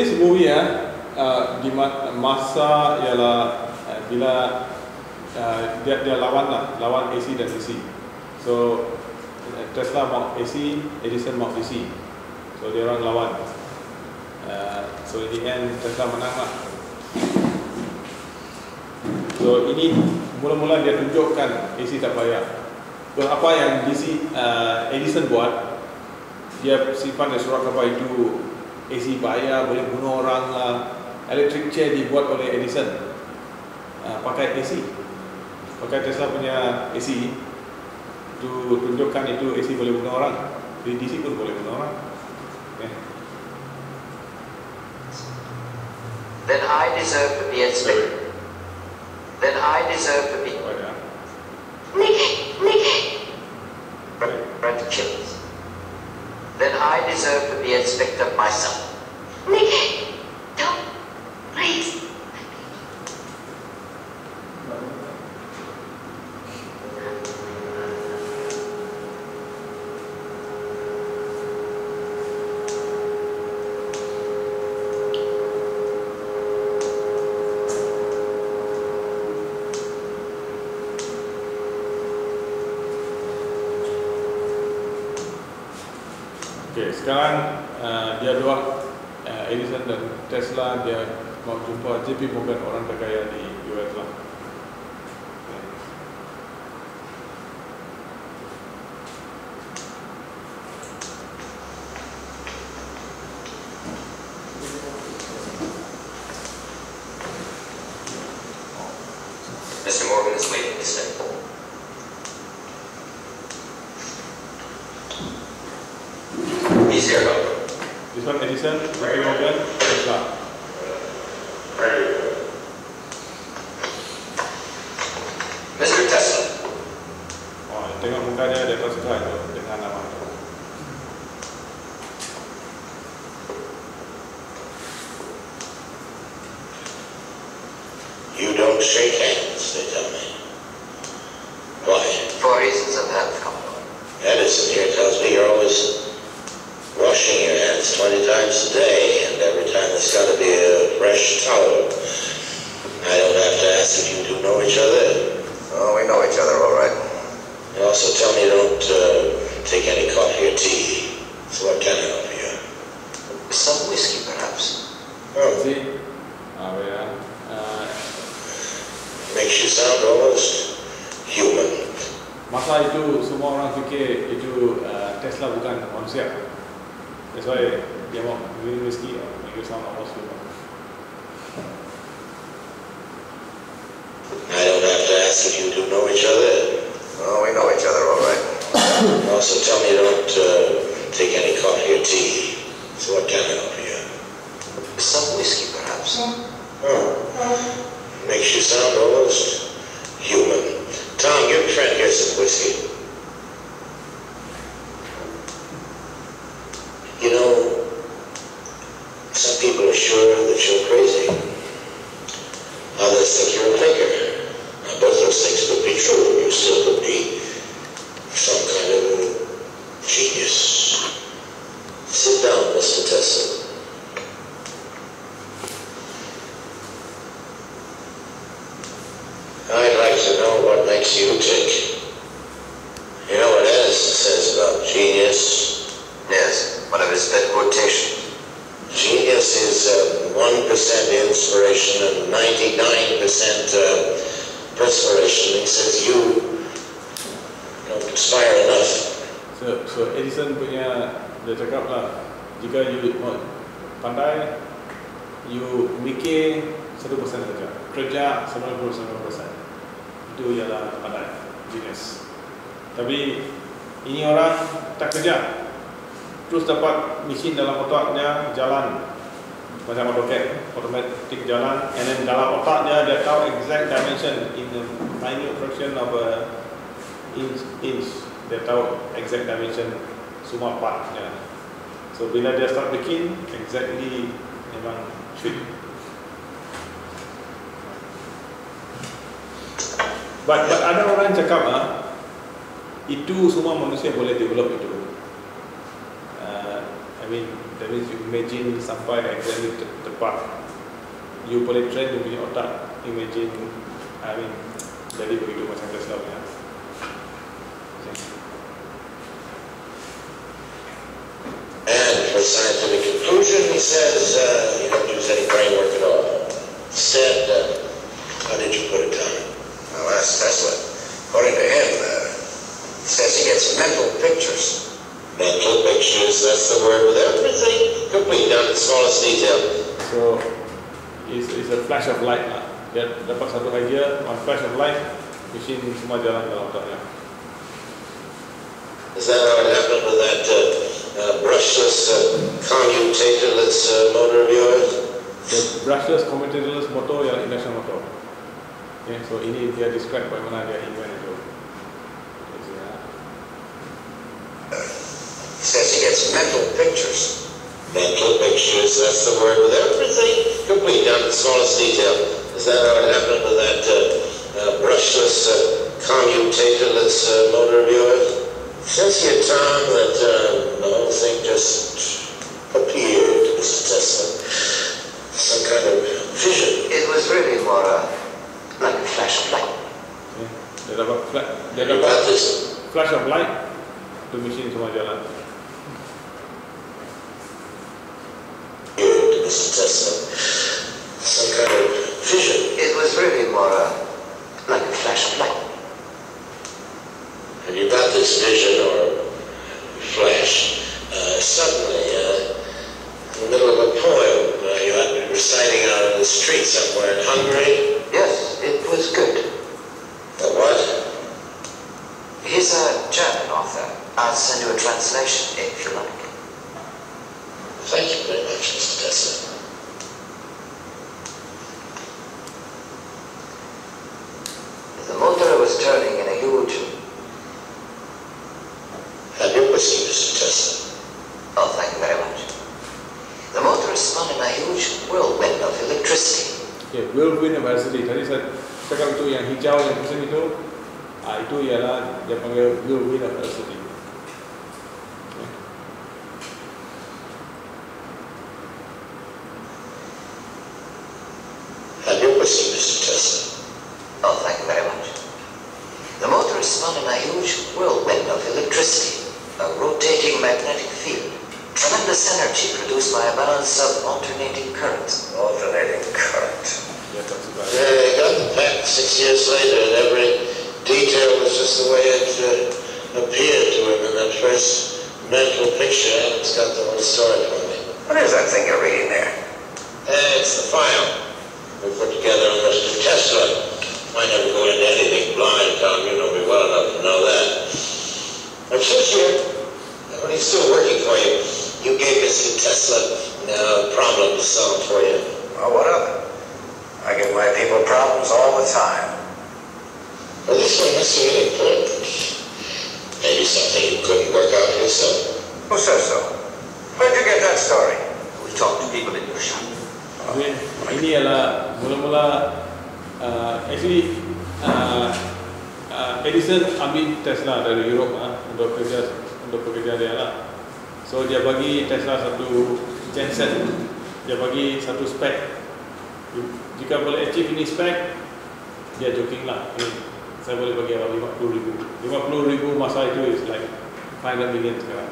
this movie di masa ialah bila dia lawan AC dan DC. So Tesla mau AC, Edison mau DC. So dia orang lawan. So in the end Tesla menang lah. So ini mula-mula dia tunjukkan AC tak payah. So apa yang Edison buat, dia simpan di surat khabar itu AC bahaya, boleh bunuh orang lah. Electric chair dibuat oleh Edison, pakai AC, pakai Tesla punya AC itu tunjukkan itu AC boleh bunuh orang. Di DC pun boleh bunuh orang. Okay. Then I deserve to be expected. Then I deserve to be. Nicky. Red kills. Then I deserve to be expected myself. Nicky, don't, please. Okay, sekarang dia dua Edison dan Tesla, dia mau jumpa JP Morgan, orang terkaya di US lah. Mr. Morgan is waiting to say. He's here, Doctor. This one Edison, JP Morgan, Tesla. Mr. Tesla. Oh, tengok mukanya dia tak suka itu dengan nama itu. You don't shake hands, they tell me. Why? For reasons of health, Commodore. Edison here tells me you're always washing your hands 20 times a day, and every time there's got to be a fresh towel. I don't have to ask if you two know each other. Oh, we know each other all right. You also tell me you don't take any coffee or tea. So what can I offer you? Some whiskey, perhaps. Oh, See, makes you sound almost human. masa itu semua orang fikir itu Tesla bukan manusia. That's why dia mau minum whisky, make you sound almost human. I don't have to ask if you two know each other. Oh, we know each other all right. You also tell me you don't take any coffee or tea. So what can I offer you? Some whiskey, perhaps. Oh, makes you sound almost human. Tom, give a friend here some whiskey. You know, some people are sure that you're crazy. Others think you're a thinker. Now, both those things could be true. You still could be some kind of genius. Sit down, Mr. Tesla. I'd like to know what makes you tick. You know what Edison says about genius? Yes, one of his pet quotations. Genius is 1% inspiration and 99% perspiration. He says you don't inspire enough. So Edison punya, dia cakap lah, jika you pandai, you mikir 1% saja, kerja 99%. Itu ialah pandai, genius. Tapi ini orang tak kerja, terus dapat mesin dalam otaknya jalan macam automatic jalan, and then dalam otaknya dia tahu exact dimension in a minute fraction of a inch. Dia tahu exact dimension semua partnya. So bila dia start bikin, exactly memang fit. But ada orang cakap itu semua manusia boleh develop itu. I mean, that means you imagine sampai exactly tepat. You boleh train you punya otak, imagine, I mean, jadi begitu macam Tesla punya. And for scientific conclusion, he says you don't use any brain work at all. Instead, how did you put it, Tommy? Well, that's Tesla. According to him, he says he gets mental pictures. Mental pictures, that's the word, with everything complete down to the smallest detail. So, it's a flash of light lah. Dia dapat satu idea, one flash of light, machine semua jalan dalam otaknya. Is that how it happened with that brushless, commutatorless motor of yours? The brushless, commutatorless motor yang induction motor. Okay, so ini dia describe bagaimana dia invent itu. He says he gets mental pictures. Mental pictures, that's the word, with everything complete down to the smallest detail. Is that how it happened with that brushless, commutatorless motor of yours? Says here, Tom, that the whole thing just appeared, Mr. Tesla. Some kind of vision. It was really more like a flash of light. Dia dapat flash of light, tu machine semua jalan. Mr. Tesla, some kind of vision. It was really more like a flash of light. And you got this vision or flash suddenly in the middle of a poem you had been reciting out in the street somewhere in Hungary. Yes, it was good. The what? He's a German author. I'll send you a translation if you like. Thank you very much, Mr. Tesla. The motor was turning in a huge... Have your whiskey, Mr. Tesla. Oh, thank you very much. The motor spun in a huge whirlwind of electricity. Okay, whirlwind of electricity. Tadi saya cakap itu yang hijau yang pusing itu, itu ialah dia panggil whirlwind of electricity. Have your whiskey, Mr. Tesla. Oh, thank you very much. The motor is spun in a huge whirlwind of electricity, a rotating magnetic field. Tremendous energy produced by a balance of alternating currents. Alternating current. He got the patent 6 years later, and every detail was just the way it appeared to him in that first mental picture. It's got the whole story for me. What is that thing you're reading there? It's the file we put together on Mr. Tesla. I never go into anything blind, Tom. You know me well enough to know that. I'm just here. When he's still working for you, you gave Mr. Tesla a problem to solve for you. Well, what of it? I give my people problems all the time. Well, this one must be really important. Maybe something you couldn't work out yourself. Who says so? Where'd you get that story? We talked to people in your shop. Ini adalah mula-mula actually Edison ambil Tesla dari Europe untuk pekerja dia lah. So dia bagi Tesla satu genset, dia bagi satu spek. Jika boleh achieve ini spek, dia joking lah. Saya boleh bagi 50,000. 50,000 masa itu is like 500 million sekarang.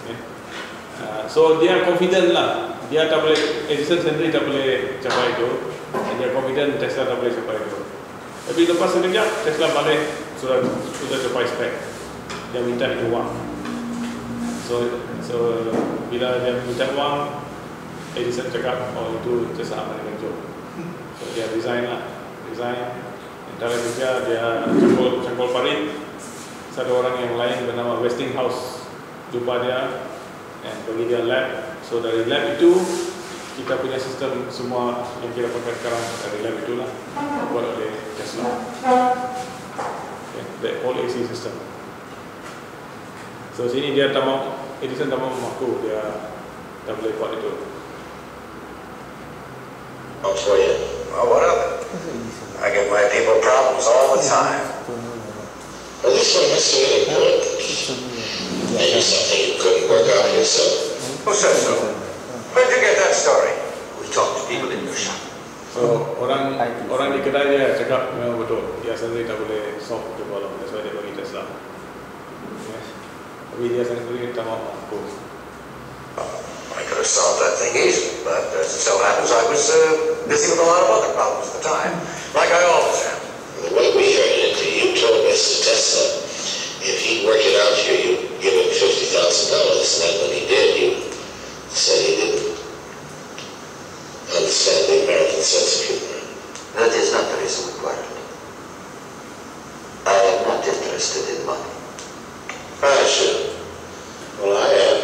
Okay. So dia confident lah. Dia tak boleh, Edison sendiri tak boleh capai itu. Dan dia confident Tesla tak boleh capai itu. Tapi lepas sekejap, Tesla balik sudah capai spek. Dia minta itu wang. So bila dia minta wang, Edison cakap, oh itu Tesla American joke. So dia resign lah. Antara kerja dia cangkul parit. Satu orang yang lain bernama Westinghouse jumpa dia dan bagi dia lab. So dari lab itu kita punya sistem semua yang kita pakai sekarang dari lab itulah buat oleh Tesla. Okay, the whole AC system. So sini dia tak mau, Edison tak mau mengaku dia tak boleh buat itu. Oh, for you. Well, what of it? I give my people problems all the time. Well, this one must be really important. Maybe something you couldn't work out yourself. Who said so? Where'd you get that story? We talked to people in your shop. So orang di kedai dia cakap memang betul. Dia sendiri tak boleh solve the problem. That's why dia bagi Tesla. Yes. Tapi dia sendiri tak mahu mampu. I could have solved that thing easily, but as it so happens, I was busy with a lot of other problems at the time, like I always am. The way we heard it, you told Mr. Tesla if he'd work it out here, you'd give him $50,000. And then when he did, you said he didn't understand the American sense of humor. That is not the reason we quarreled. I am not interested in money. Ah, sure. Well, I am.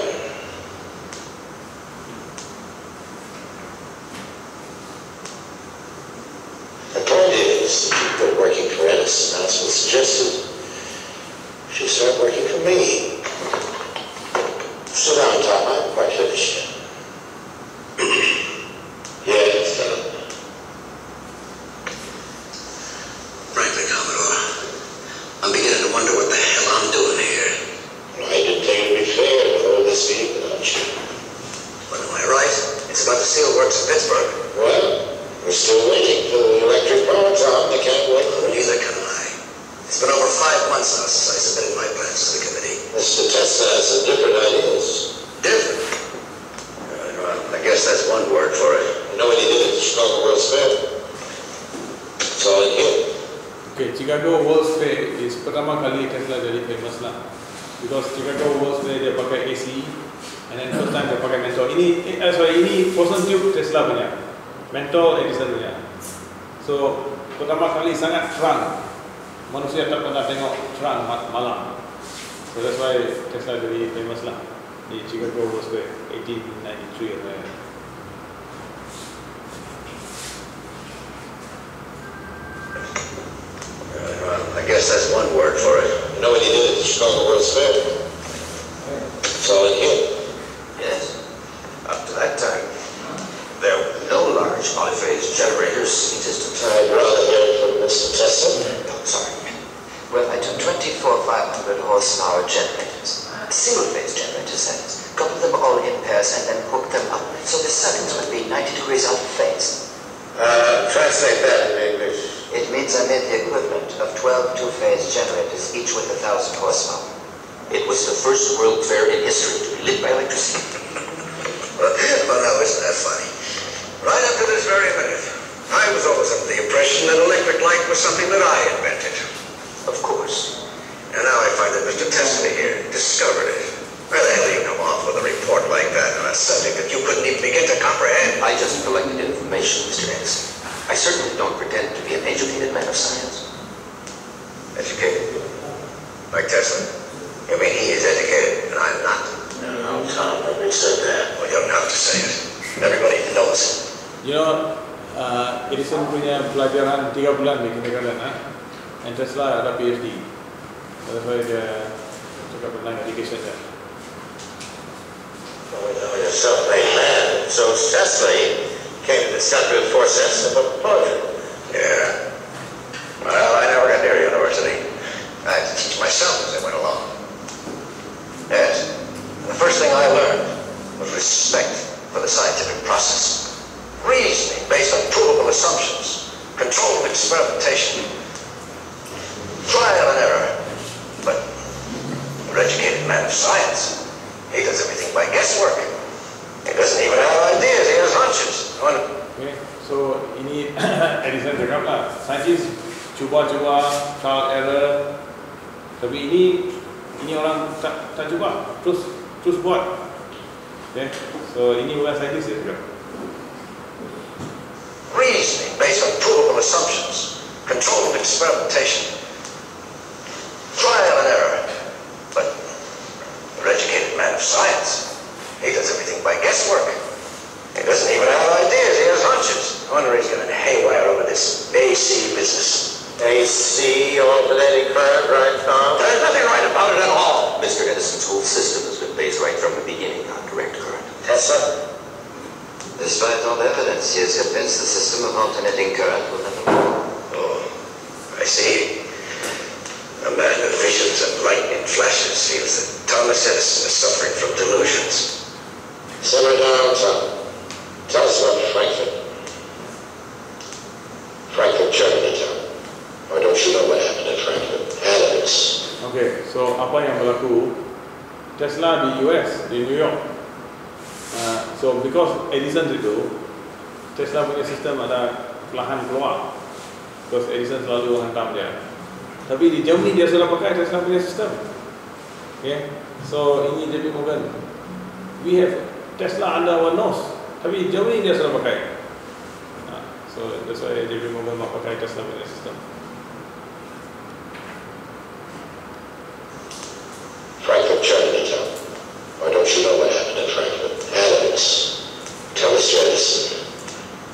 The point is, the people working for Edison, that's what suggested you should start working for me. Sit down, Tom. I'm quite finished. Yes, Tom. Frankly, Commodore, I'm beginning to wonder what the hell I'm doing here. Well, I didn't think it'd be fair to hold this meeting without you. But am I right? It's about the steel works in Pittsburgh. Well, we're still waiting for the electric power, Tom. They can't wait. Well, neither can I. It's been over 5 months now since I submitted my plans to the committee. Mr. Tesla has some different ideas. Different? Well, I guess that's one word for it. You know what he did at the Chicago World's Fair? It's all in here. Okay, Chicago World's Fair is pertama kali Tesla jadi famous lah. Because Chicago World's Fair dia pakai AC, and then first time dia pakai mentol. Ini frozen tube Tesla punya, mentol Edison punya. So pertama kali sangat terang. Manusia tak pernah tengok terang malam. So that's why Tesla jadi famous lah di Chicago World's Fair 1893 atau I guess that's one word for it. You know what he did at the Chicago World's Fair? It's all in here. Yes. Up to that time, there were No large polyphase generators in existence. I'd rather hear it from Mr. Tesla. Oh, sorry. Well, I took 24 500 horsepower generators. Single-phase generators, that is. Coupled them all in pairs and then hooked them up. So the circuits would be 90 degrees out of phase. Translate that in English. It means I made the equivalent of 12 two-phase generators, each with 1,000 horsepower. It was the first World Fair in history to be lit by electricity. Well, now, isn't that funny? Right up to this very minute, I was always under the impression that electric light was something that I invented. Of course. And now I find that Mr. Tesla here discovered it. Where the hell do you come off with a report like that on a subject that you couldn't even begin to comprehend? I just collected information, Mr. Edison. I certainly don't pretend to be an educated man of science. Educated? Like Tesla? You mean he is educated and I'm not? No, Tom, nobody said that. Well, you don't have to say it. Everybody knows it. You know, Edison punya pelajaran 3 bulan di kindergarten, and Tesla ada PhD. That's why dia cakap tentang education dia. Well, we know you're a self-made man. So Tesla came to discover the process of a poetry. Yeah. Well, I never got near university. I had to teach myself as I went along. Yes. And the first thing I learned was respect for the scientific process. Reasoning based on provable assumptions. Controlled experimentation. Trial and error. But an educated man of science, he does everything by guesswork. He doesn't even have ideas, he has hunches. Okay, so ini Edison cakap lah, saintis cuba-cuba, trial error. Tapi ini orang tak cuba, terus buat. Okay, so ini bukan saintis dia cakap. Reasoning based on provable assumptions. Controlled experimentation. Trial and error. But an educated man of science, he does everything by guesswork. He doesn't even have ideas, he has hunches. I wonder he's going to haywire over this AC business. AC, alternating current, right, Tom? There's nothing right about it at all. Mr. Edison's whole system has been based right from the beginning on direct current. Tesla? Despite all evidence, he is convinced the system of alternating current will never work. Oh, I see. A man with visions and lightning flashes feels that Thomas Edison is suffering from delusions. Simmer down, Tom. Tell us about Frankfurt. Frankfurt, Germany, Tom. Or don't you know what happened in Frankfurt? Evidence. Okay, so apa yang berlaku Tesla di US, di New York. So because Edison itu, Tesla punya sistem ada perlahan keluar. Because Edison selalu hantam dia. Tapi di Germany dia sudah pakai Tesla punya sistem. Okay, so ini JP Morgan. We have Tesla under our nose. Tapi Germany dia sudah pakai. So that's why JP Morgan mau pakai Tesla punya sistem. Frankfurt, Germany, Tom. Or don't you know what happened in Frankfurt? Evidence. Tell us, Edison,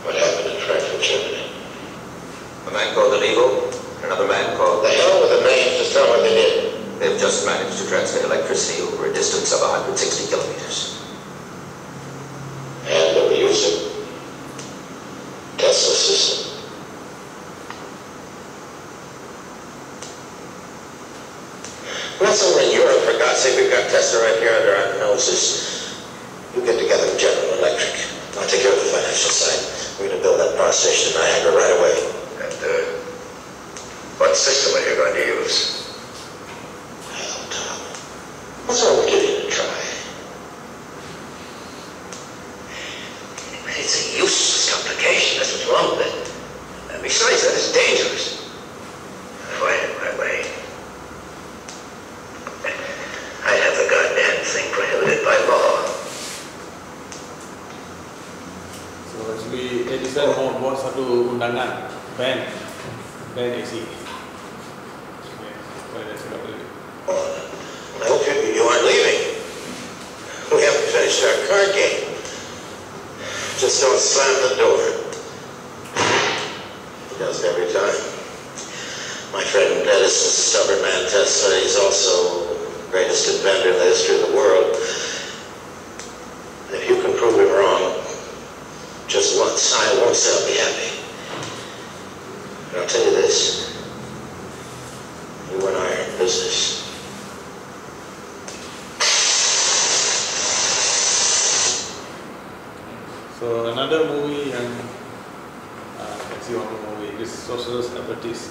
what happened in Frankfurt, Germany. A man called Illegal, another man called... The hell with the names, just tell what they did. They've just managed to transmit electricity over a distance of 160 kilometers. And they were using Tesla system. That's over in Europe, for God's sake. We've got Tesla right here under our noses. You get together with General Electric. I'll take care of the financial side. We're going to build that power station in Niagara right away. And what system are you going to use? Well, Tom, what's wrong with giving it a try? It's a useless complication. That's what's wrong with it. And besides that, it's dangerous. Wait. I have the goddamn thing prohibited by law. So actually Edison mau buat satu undangan ban AC. I hope you aren't leaving. We haven't finished our card game. Just don't slam the door. He does it every time. My friend Edison's a stubborn man, Tesla. He's also the greatest inventor in the history of the world. And if you can prove him wrong just once, I won't say I'll be happy. And I'll tell you this. You and I are in business. So another movie yang let's see one more movie, this Socialist Apprentice.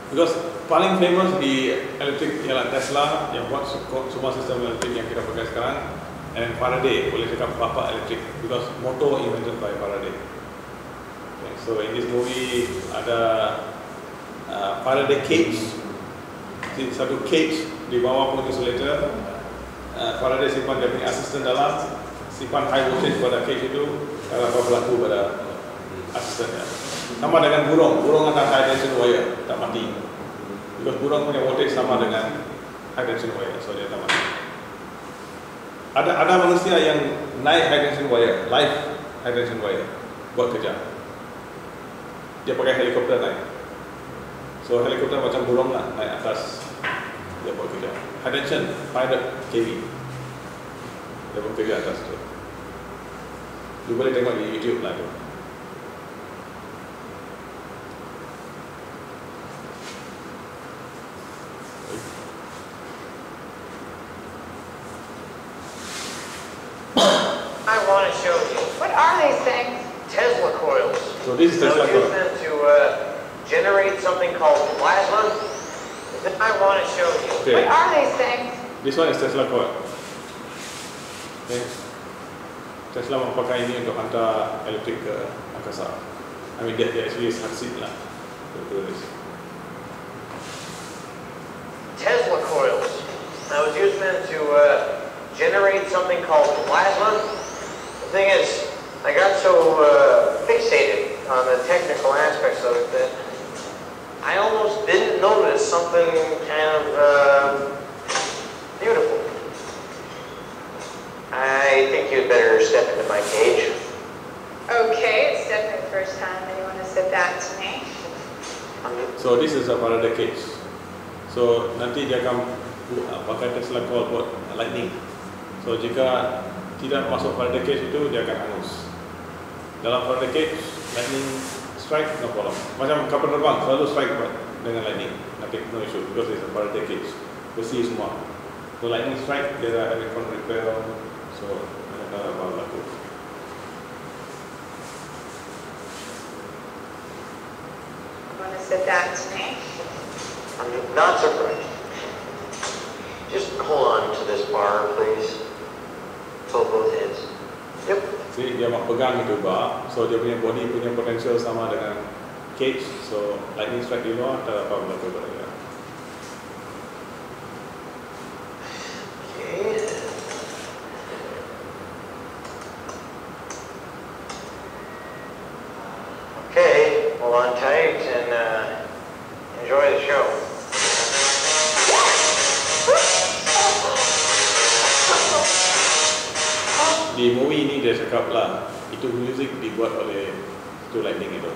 Because paling famous di elektrik ialah Tesla yang buat semua sistem elektrik yang kita pakai sekarang, and Faraday, boleh cakap bapa elektrik, because motor invented by Faraday. Okay, so in this movie ada Faraday cage, satu cage di bawah pun insulator. Faraday simpan dia punya asisten dalam, simpan high voltage pada cage itu, kalau apa berlaku pada asistennya. Sama dengan burung ada high tension wire, tak mati. Because burung punya voltage sama dengan high tension wire, so dia tak mati. Ada manusia yang naik high tension wire, live high tension wire, buat kerja. Dia pakai helikopter naik. So helikopter macam burung lah, naik atas, dia buat kerja. High tension, 500 kV, dia buat kerja atas tu. You boleh tengok di YouTube lah tu. I want to show you. What are these things? Tesla coils. So this is Tesla I coil. use them to generate something called plasma. I want to show you. Okay. What are these things? This one is Tesla coil. Okay. Tesla memakai ini untuk hantar elektrik ke angkasa. I mean, they actually succeed lah to do this. Tesla coils. I was using them to generate something called plasma. The thing is, I got so fixated on the technical aspects of it that I almost didn't notice something kind of beautiful. I think you'd better step into my cage. Okay, it's definitely the first time anyone has said that to me. So this is a Faraday cage. So nanti dia akan pakai Tesla coil buat lightning. So jika tidak masuk Faraday cage itu, dia akan hangus. Dalam Faraday cage, lightning strike no problem. Macam kapal terbang selalu strike dengan lightning, no issue because it's a Faraday cage. Besi semua. So lightning strike, dia ada electron repel. So tak apa berlaku. Want to sit that to me? I'm not surprised. Just hold on to this bar, please. Hold both hands. Yep. Jadi dia pegang itu bar, so dia punya body punya potential sama dengan cage, so lightning strike di luar tak apa berlaku pada dia. Okay. Okay, hold on tight and enjoy the show. Di movie ini dia cakap lah, itu music dibuat oleh itu lightning itu.